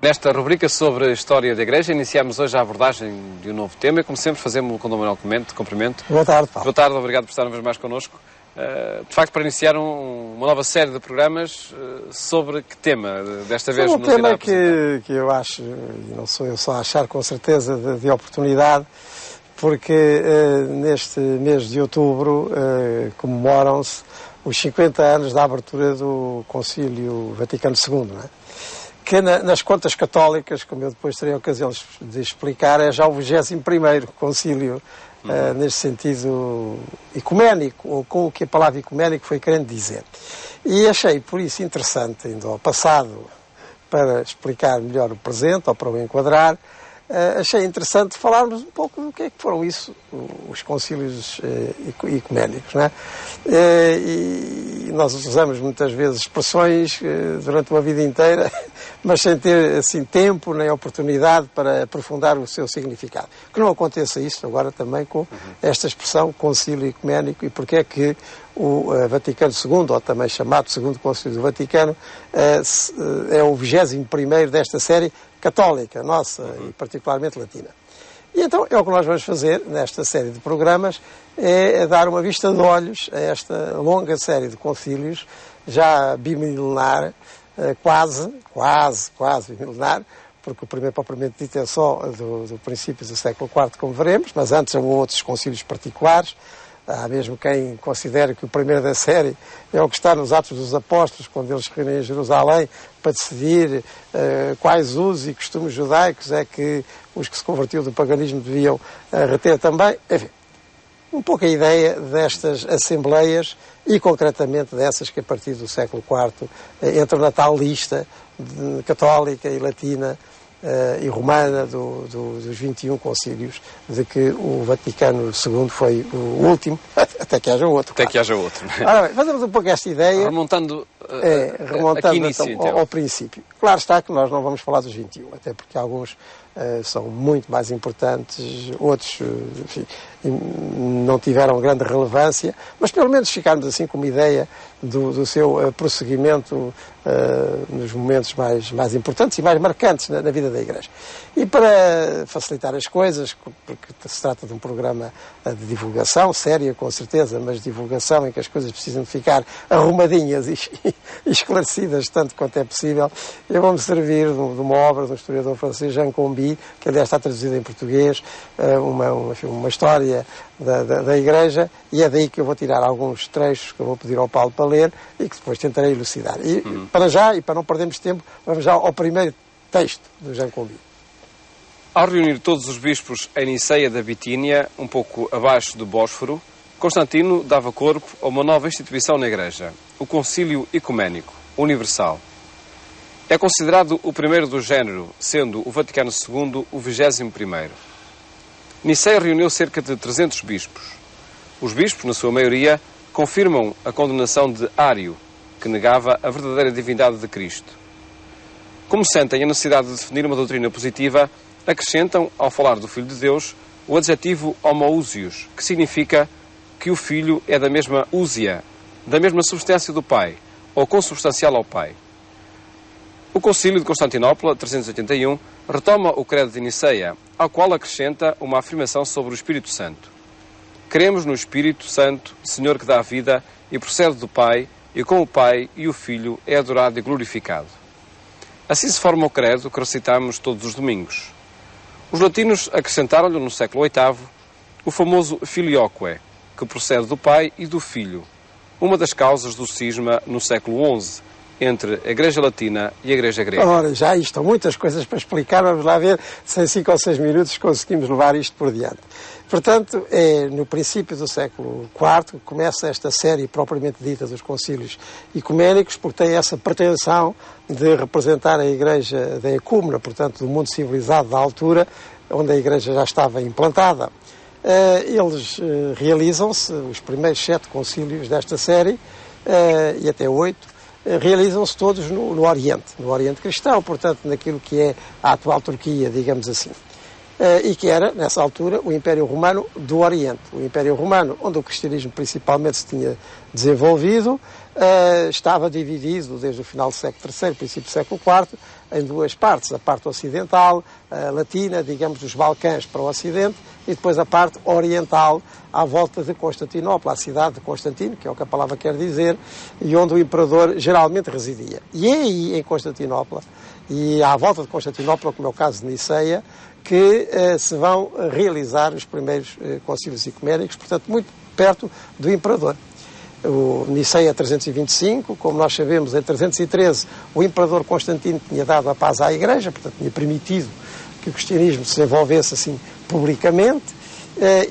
Nesta rubrica sobre a história da Igreja, iniciamos hoje a abordagem de um novo tema e, como sempre, fazemos-lo com o Dom Manuel Clemente. Cumprimento. Boa tarde, Paulo. Boa tarde, obrigado por estar uma vez mais connosco. De facto, para iniciar uma nova série de programas, sobre que tema desta vez nos irá apresentar? Um tema que eu acho, e não sou eu só a achar com certeza, de oportunidade, porque neste mês de outubro comemoram-se os 50 anos da abertura do Concílio Vaticano II, não é? Que nas contas católicas, como eu depois terei a ocasião de explicar, é já o 21º concílio, neste sentido ecuménico, ou com o que a palavra ecuménico foi querendo dizer. E achei por isso interessante, indo ao passado, para explicar melhor o presente, ou para o enquadrar, achei interessante falarmos um pouco do que é que foram isso, os concílios ecuménicos, não é? E nós usamos muitas vezes expressões durante uma vida inteira, mas sem ter assim tempo nem oportunidade para aprofundar o seu significado. Que não aconteça isso agora também com esta expressão concílio ecuménico, e porque é que o Vaticano II, ou também chamado Segundo Concílio do Vaticano, é o 21º desta série católica, nossa, e particularmente latina. E então é o que nós vamos fazer nesta série de programas, é dar uma vista de olhos a esta longa série de concílios, já bimilenar, quase bimilenar, porque o primeiro propriamente dito é só do princípio do século IV, como veremos, mas antes houve outros concílios particulares. Há mesmo quem considere que o primeiro da série é o que está nos Atos dos Apóstolos, quando eles se reúnem em Jerusalém para decidir quais usos e costumes judaicos é que os que se convertiam do paganismo deviam reter também. Enfim, um pouco a ideia destas assembleias e concretamente dessas que a partir do século IV entram na tal lista católica e latina e romana dos 21 concílios, de que o Vaticano II foi o último, até que haja outro. Até que haja outro. Ora bem, fazemos um pouco esta ideia. Remontando então, ao princípio. Claro está que nós não vamos falar dos 21, até porque alguns são muito mais importantes, outros, enfim, não tiveram grande relevância, mas pelo menos ficarmos assim com uma ideia do seu prosseguimento nos momentos mais importantes e mais marcantes na vida da Igreja. E para facilitar as coisas, porque se trata de um programa de divulgação, séria com certeza, mas divulgação em que as coisas precisam de ficar arrumadinhas e esclarecidas tanto quanto é possível, eu vou-me servir de uma obra do historiador francês Jean Comby, que aliás está traduzida em português, uma história da Igreja, e é daí que eu vou tirar alguns trechos que eu vou pedir ao Paulo para ler e que depois tentarei elucidar. E para já, e para não perdermos tempo, vamos já ao primeiro texto do Jean Comby. Ao reunir todos os bispos em Niceia da Bitínia, um pouco abaixo do Bósforo, Constantino dava corpo a uma nova instituição na Igreja, o Concílio Ecuménico, Universal. É considerado o primeiro do género, sendo o Vaticano II o 21º. Niceia reuniu cerca de 300 bispos. Os bispos, na sua maioria, confirmam a condenação de Ário, que negava a verdadeira divindade de Cristo. Como sentem a necessidade de definir uma doutrina positiva, acrescentam, ao falar do Filho de Deus, o adjetivo homoousios, que significa que o Filho é da mesma úsia, da mesma substância do Pai, ou consubstancial ao Pai. O Concílio de Constantinopla, 381, retoma o credo de Niceia, ao qual acrescenta uma afirmação sobre o Espírito Santo. Cremos no Espírito Santo, Senhor que dá a vida e procede do Pai, e com o Pai e o Filho é adorado e glorificado. Assim se forma o credo que recitamos todos os domingos. Os latinos acrescentaram-lhe, no século VIII, o famoso Filioque, que procede do Pai e do Filho, uma das causas do cisma no século XI, entre a Igreja Latina e a Igreja Grega. Ora, já estão muitas coisas para explicar, vamos lá ver se em 5 ou 6 minutos conseguimos levar isto por diante. Portanto, é no princípio do século IV que começa esta série propriamente dita dos concílios ecuménicos, porque tem essa pretensão de representar a Igreja da Ecúmena, portanto, do mundo civilizado da altura, onde a Igreja já estava implantada. Eles realizam-se, os primeiros 7 concílios desta série, e até 8, realizam-se todos no Oriente cristão, portanto, naquilo que é a atual Turquia, digamos assim. E que era, nessa altura, o Império Romano do Oriente. O Império Romano, onde o cristianismo principalmente se tinha desenvolvido, estava dividido desde o final do século III, princípio do século IV, em duas partes, a parte ocidental, latina, digamos, dos Balcãs para o Ocidente, e depois a parte oriental, à volta de Constantinopla, a cidade de Constantino, que é o que a palavra quer dizer, e onde o imperador geralmente residia. E é aí, em Constantinopla, e à volta de Constantinopla, como é o caso de Niceia, que se vão realizar os primeiros concílios ecuménicos, portanto, muito perto do imperador. O Niceia 325, como nós sabemos, em 313, o imperador Constantino tinha dado a paz à Igreja, portanto, tinha permitido que o cristianismo se desenvolvesse assim publicamente,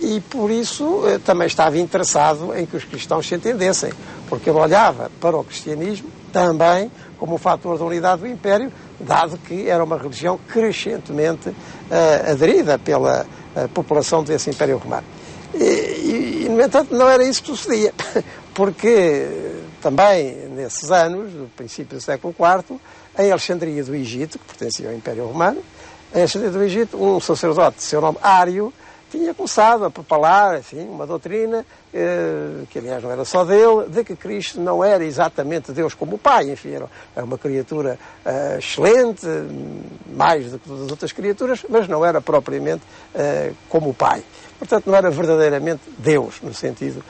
e por isso também estava interessado em que os cristãos se entendessem, porque ele olhava para o cristianismo também como um fator da unidade do Império, dado que era uma religião crescentemente aderida pela população desse Império Romano. E, no entanto, não era isso que sucedia, porque também nesses anos, no princípio do século IV, em Alexandria do Egito, que pertencia ao Império Romano, em Alexandria do Egito, um sacerdote de seu nome Ário tinha começado a propalar, assim, uma doutrina, que aliás não era só dele, de que Cristo não era exatamente Deus como o Pai, enfim, era uma criatura excelente, mais do que todas as outras criaturas, mas não era propriamente como o Pai. Portanto, não era verdadeiramente Deus, no sentido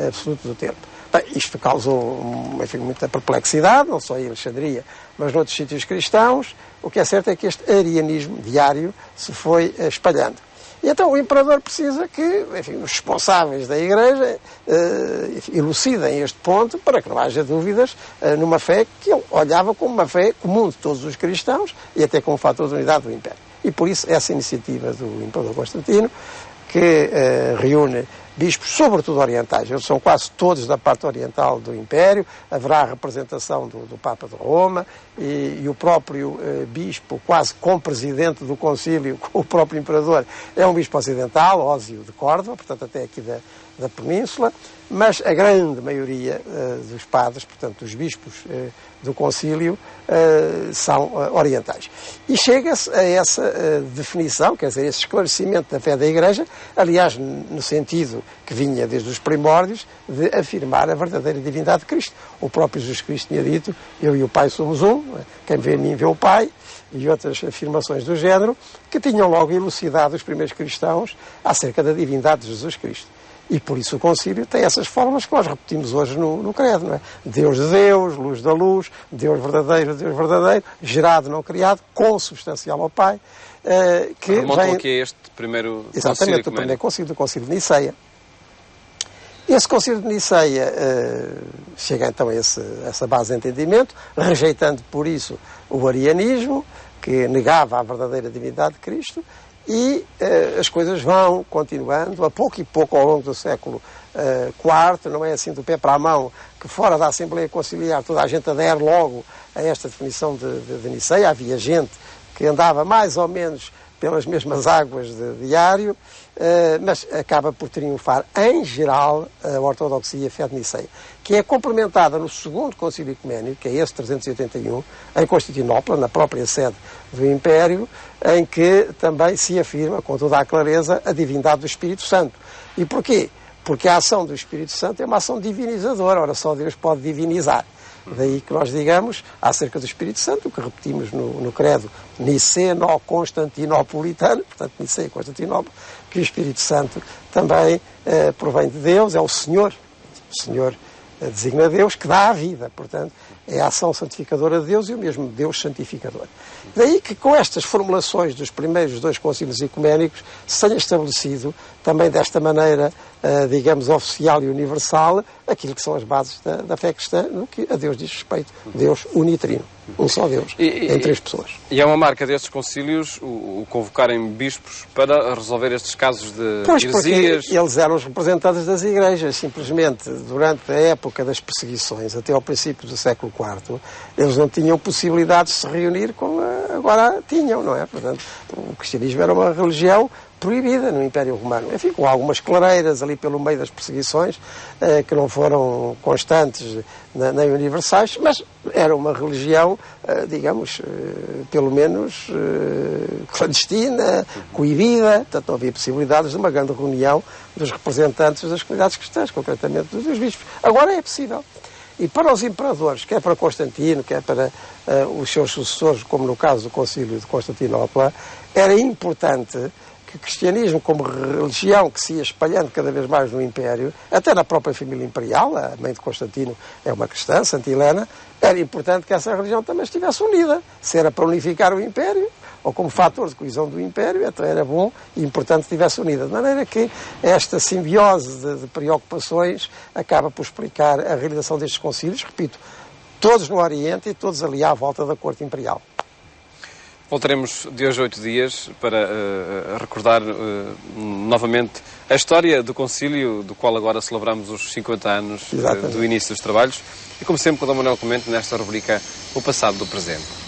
absoluto do termo. Bem, isto causou, enfim, muita perplexidade, não só em Alexandria, mas noutros sítios cristãos. O que é certo é que este arianismo diário se foi espalhando. E então o imperador precisa que, enfim, os responsáveis da Igreja elucidem este ponto para que não haja dúvidas numa fé que ele olhava como uma fé comum de todos os cristãos e até como um fator de unidade do Império. E por isso essa iniciativa do imperador Constantino, que reúne bispos, sobretudo orientais, eles são quase todos da parte oriental do Império, haverá a representação do Papa de Roma e o próprio bispo, quase com-presidente do concílio, com o próprio imperador, é um bispo ocidental, Ósio de Córdoba, portanto até aqui da península, mas a grande maioria dos padres, portanto dos bispos do concílio, são orientais. E chega-se a essa definição, quer dizer, esse esclarecimento da fé da Igreja, aliás, no sentido que vinha desde os primórdios, de afirmar a verdadeira divindade de Cristo. O próprio Jesus Cristo tinha dito, eu e o Pai somos um, quem vê a mim vê o Pai, e outras afirmações do género, que tinham logo elucidado os primeiros cristãos acerca da divindade de Jesus Cristo. E por isso o concílio tem essas fórmulas que nós repetimos hoje no credo, não é? Deus de Deus, luz da luz, Deus verdadeiro, gerado, não criado, consubstancial ao Pai, que remontam aqui a este primeiro concílio. Exatamente, o primeiro concílio, do concílio de Niceia. Esse concílio de Niceia chega então a essa base de entendimento, rejeitando por isso o arianismo, que negava a verdadeira divindade de Cristo, e as coisas vão continuando, a pouco e pouco ao longo do século IV, não é assim do pé para a mão, que fora da Assembleia Conciliar toda a gente adere logo a esta definição de Niceia. Havia gente que andava mais ou menos pelas mesmas águas de Ário, mas acaba por triunfar, em geral, a ortodoxia e a fé de Niceia, que é complementada no segundo concílio ecuménico, que é esse 381, em Constantinopla, na própria sede do Império, em que também se afirma, com toda a clareza, a divindade do Espírito Santo. E porquê? Porque a ação do Espírito Santo é uma ação divinizadora, ora só Deus pode divinizar. Daí que nós digamos, acerca do Espírito Santo, o que repetimos no credo niceno-constantinopolitano, portanto Niceia e Constantinopla, que o Espírito Santo também provém de Deus, é o Senhor designa Deus, que dá a vida, portanto, é a ação santificadora de Deus e o mesmo Deus santificador. Daí que com estas formulações dos primeiros dois concílios ecuménicos se tenha estabelecido também desta maneira, digamos, oficial e universal, aquilo que são as bases da fé cristã, no que a Deus diz respeito. Deus unitrino, um só Deus, em três pessoas. E é uma marca destes concílios o convocarem bispos para resolver estes casos de heresias? Porque eles eram os representantes das igrejas, simplesmente durante a época das perseguições, até ao princípio do século IV, eles não tinham possibilidade de se reunir como agora tinham, não é? Portanto, o cristianismo era uma religião proibida no Império Romano. Enfim, com algumas clareiras ali pelo meio das perseguições, que não foram constantes nem universais, mas era uma religião, digamos, pelo menos clandestina, coibida, portanto não havia possibilidades de uma grande reunião dos representantes das comunidades cristãs, concretamente dos bispos. Agora é possível. E para os imperadores, quer para Constantino, quer para os seus sucessores, como no caso do Concílio de Constantinopla, era importante que o cristianismo, como religião que se ia espalhando cada vez mais no Império, até na própria família imperial, a mãe de Constantino é uma cristã, Santa Helena, era importante que essa religião também estivesse unida. Se era para unificar o Império, ou como fator de coesão do Império, então era bom e importante que estivesse unida. De maneira que esta simbiose de preocupações acaba por explicar a realização destes concílios, repito, todos no Oriente e todos ali à volta da corte imperial. Voltaremos de hoje a 8 dias para recordar novamente a história do concílio, do qual agora celebramos os 50 anos do início dos trabalhos. E como sempre, com o Dom Manuel Clemente, nesta rubrica O Passado do Presente.